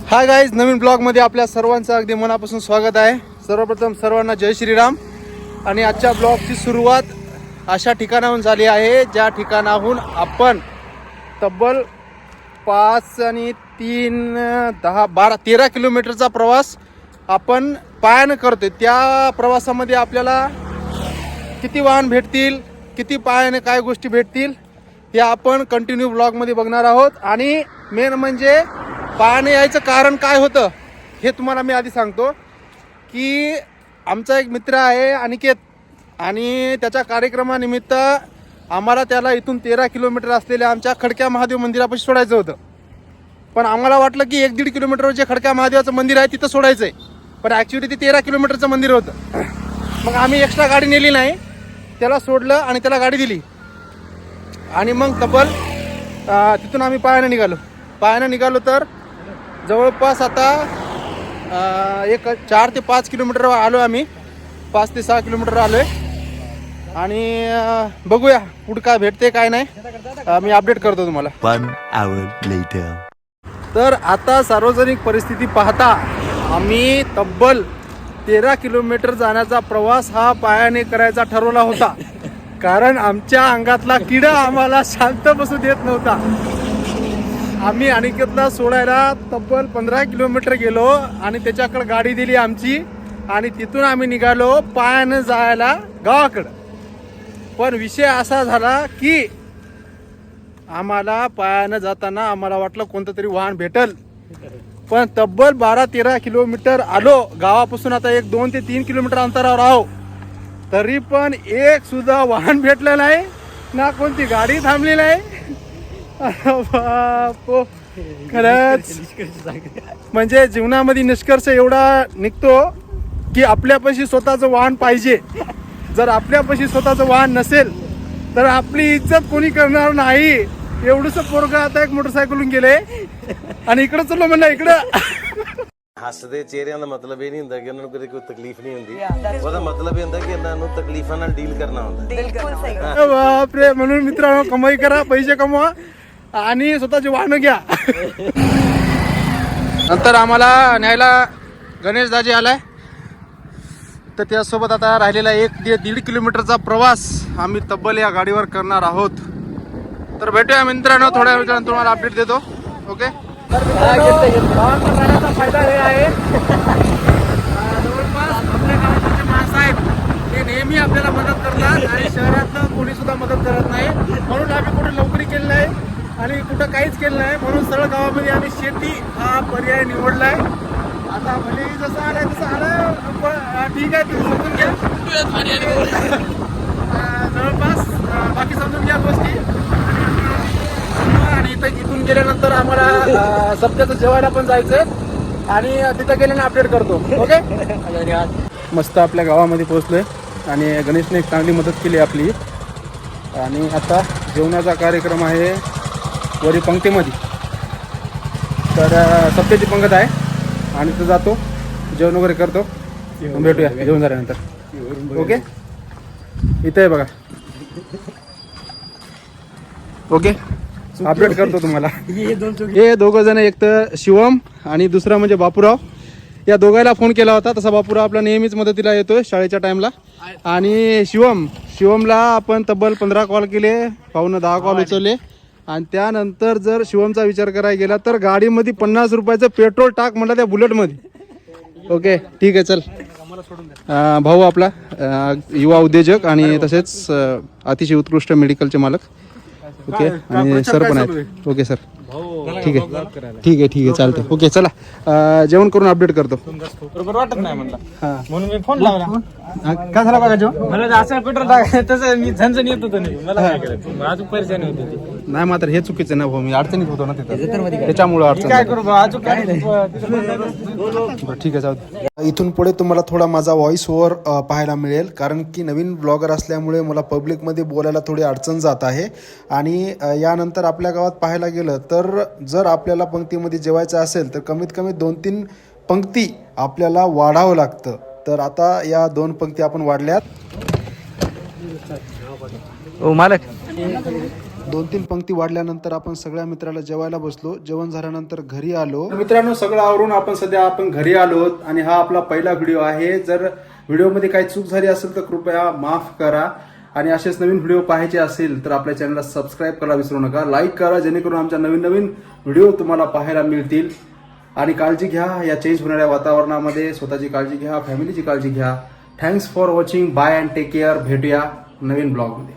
Hi guys, नवीन ब्लॉगमध्ये आपल्या सर्वांचं अगदी मनापासून स्वागत आहे. सर्वप्रथम सर्वांना जय श्रीराम. आणि आजच्या ब्लॉगची सुरुवात अशा ठिकाणाहून झाली आहे ज्या ठिकाणाहून आपण तब्बल 5 आणि 3 10 12 13 किलोमीटरचा प्रवास आपण पायानं करतोय. त्या प्रवासामध्ये आपल्याला किती वाहन भेटतील, किती पायाने काय गोष्टी भेटतील हे आपण कंटिन्यू ब्लॉगमध्ये बघणार आहोत. आणि मेन म्हणजे पायाने यायचं कारण काय होतं हे तुम्हाला मी आधी सांगतो की आमचा एक मित्र आहे अनिकेत, आणि त्याच्या कार्यक्रमानिमित्त आम्हाला त्याला इथून 13 किलोमीटर असलेल्या आमच्या खडक्या महादेव मंदिरापाशी सोडायचं होतं. पण आम्हाला वाटलं की 1-1.5 किलोमीटरवर जे खडक्या महादेवाचं मंदिर आहे तिथं सोडायचं आहे, पण ॲक्च्युली ते 13 किलोमीटरचं मंदिर होतं. मग आम्ही एक्स्ट्रा गाडी नेली नाही, त्याला सोडलं आणि त्याला गाडी दिली. आणि मग तब्बल तिथून आम्ही पायानं निघालो तर जवळपास आता एक 4 ते 5 किलोमीटर आलो आम्ही. 5 ते 6 किलोमीटर आलो आहे. आणि बघूया पुढं काय भेटते काय नाही, मी अपडेट करतो तुम्हाला. 1 hour later. तर आता सार्वजनिक परिस्थिती पाहता आम्ही तब्बल 13 किलोमीटर जाण्याचा प्रवास हा पायाने करायचा ठरवला होता, कारण आमच्या अंगातला किडा आम्हाला शांत बसू देत नव्हता. आम्ही अनिकेतला सोडायला तब्बल 15 किलोमीटर गेलो आणि त्याच्याकडे गाडी दिली आमची, आणि तिथून आम्ही निघालो पायानं जायला गावाकडं. पण विषय असा झाला की आम्हाला पायानं जाताना आम्हाला वाटलं कोणतं तरी वाहन भेटल, पण तब्बल 12-13 किलोमीटर आलो गावापासून. आता एक 2 ते 3 किलोमीटर अंतरावर आहो, तरी पण एक सुद्धा वाहन भेटलं नाही ना, कोणती गाडी थांबली नाही. बापो, खरंच म्हणजे जीवनामध्ये निष्कर्ष एवढा निघतो की आपल्यापाशी स्वतःचं वाहन पाहिजे. जर आपल्यापाशी स्वतःचं वाहन नसेल तर आपली इज्जत कोणी करणार नाही. एवढंच पोरगा आता एक मोटरसायकलून गेले आणि इकडं चलो म्हणलं इकडं. ਹੱਸਦੇ ਚਿਹਰਿਆਂ ਦਾ ਮਤਲਬ ਇਹ ਨਹੀਂ ਹੁੰਦਾ ਕਿ ਉਹਨਾਂ ਨੂੰ ਕਦੇ ਕੋਈ ਤਕਲੀਫ ਨਹੀਂ ਹੁੰਦੀ, ਉਹਦਾ ਮਤਲਬ ਇਹ ਹੁੰਦਾ ਕਿ ਇਹਨਾਂ ਨੂੰ ਤਕਲੀਫਾਂ ਨਾਲ ਡੀਲ ਕਰਨਾ ਹੁੰਦਾ. बिलकुल सही. बापरे. म्हणून मित्रांनो, कमाई करा, पैसे कमवा आणि स्वतःचे वाहन घ्या. नंतर आम्हाला न्यायला गणेश दाजी आलाय, तर त्यासोबत आता राहिलेला 1-1.5 किलोमीटरचा प्रवास आम्ही तब्बल या गाडीवर करणार आहोत. तर भेटूया मित्रांनो थोड्या वेळानं, तुम्हाला अपडेट देतो. ओके. जाण्याचा फायदा हे आहे, जवळपास आपल्या गावात जे माणसं आहेत ते नेहमी आपल्याला मदत करतात आणि शहरातलं कोणी सुद्धा मदत करत नाही. म्हणून आम्ही कुठे नोकरी केली नाही आणि कुठं काहीच केलं नाही, म्हणून सरळ गावामध्ये आम्ही शेती हा पर्याय निवडलाय. आता भले जसं आलंय तसं आलं, ठीक आहे, तुम्ही समजून घ्या. जवळपास बाकी समजून घ्या गोष्टी. आणि इथून गेल्यानंतर आम्हाला सप्त्याचं जेवायला पण जायचंय आणि तिथं गेल्याने अपडेट करतो. ओके. मस्त आपल्या गावामध्ये पोहोचलोय आणि गणेशने एक चांगली मदत केली आपली. आणि आता जेवणाचा कार्यक्रम आहे वरी पंक्तीमध्ये, तर सप्त्याची पंगत आहे आणि तिथं जातो, जेवण वगैरे करतो. भेटूया जेवण झाल्यानंतर. ओके. इथं आहे बघा. ओके, अपडेट करतो तुम्हाला. हे दोघं जण, एक तर शिवम आणि दुसरा म्हणजे बापूराव, या दोघांना फोन केला होता. तसा बापूराव आपला नेहमीच मदतीला येतोय शाळेच्या टाइमला. आणि शिवमला आपण तब्बल 15 कॉल केले, पावणे 10 कॉल उचलले. आणि त्यानंतर जर शिवमचा विचार करायला गेला तर गाडीमध्ये 50 रुपयाचं पेट्रोल टाक म्हणलं त्या बुलेटमध्ये. ओके, ठीक आहे, चल. भाऊ आपला युवा उद्योजक आणि तसेच अतिशय उत्कृष्ट मेडिकलचे मालक. ओके. आणि सर पण आहेत. ओके सर, ठीक आहे, चालतंय. ओके, चला जेवण करून अपडेट करतो. बरोबर वाटत नाही म्हणलं, म्हणून मी फोन लावला. काय झालं बघा जेवण? मला असं पेट्रोल टाकायचं तसं मी झणझण येत होतो नाही, मला काय करायचं, अजून परेशानी होती ती. नाही मात्र हे चुकीचं ना भाऊ, मी अडचणीत होतो ना तिथं, त्याच्यामुळे अडचण. काय करू बा, अजून काय बरं, ठीक आहे, जाऊ दे. इथून पुढे तुम्हाला थोडा माझा व्हॉइस ओव्हर पाहायला मिळेल, कारण की नवीन ब्लॉगर असल्यामुळे मला पब्लिकमध्ये बोलायला थोडी अडचण जात आहे. आणि यानंतर आपल्या गावात पाहायला गेलं तर जर आपल्याला पंक्तीमध्ये जेवायचं असेल तर कमीत कमी 2-3 पंक्ती आपल्याला वाढावं लागतं. तर आता या 2 पंक्ती आपण वाढल्यात. ओ मालक, 2-3 पंक्ती वाढल्यानंतर आपण सगळ्या मित्राला जेवायला बसलो. जेवण झाल्यानंतर घरी आलो. मित्रांनो, सगळं आवरून आपण घरी आलो आणि हा आपला पहिला व्हिडिओ आहे. जर व्हिडिओमध्ये काही चूक झाली असेल तर कृपया माफ करा. आणि असेच नवीन व्हिडिओ पाहायचे असेल तर आपल्या चॅनलला सबस्क्राईब करायला विसरू नका. लाईक करा जेणेकरून आमच्या नवीन व्हिडिओ तुम्हाला पाहायला मिळतील. आणि काळजी घ्या या चेंज होणाऱ्या वातावरणामध्ये. स्वतःची काळजी घ्या, फॅमिलीची काळजी घ्या. Thanks for watching. Bye and take care. भेटूया नवीन ब्लॉगमध्ये.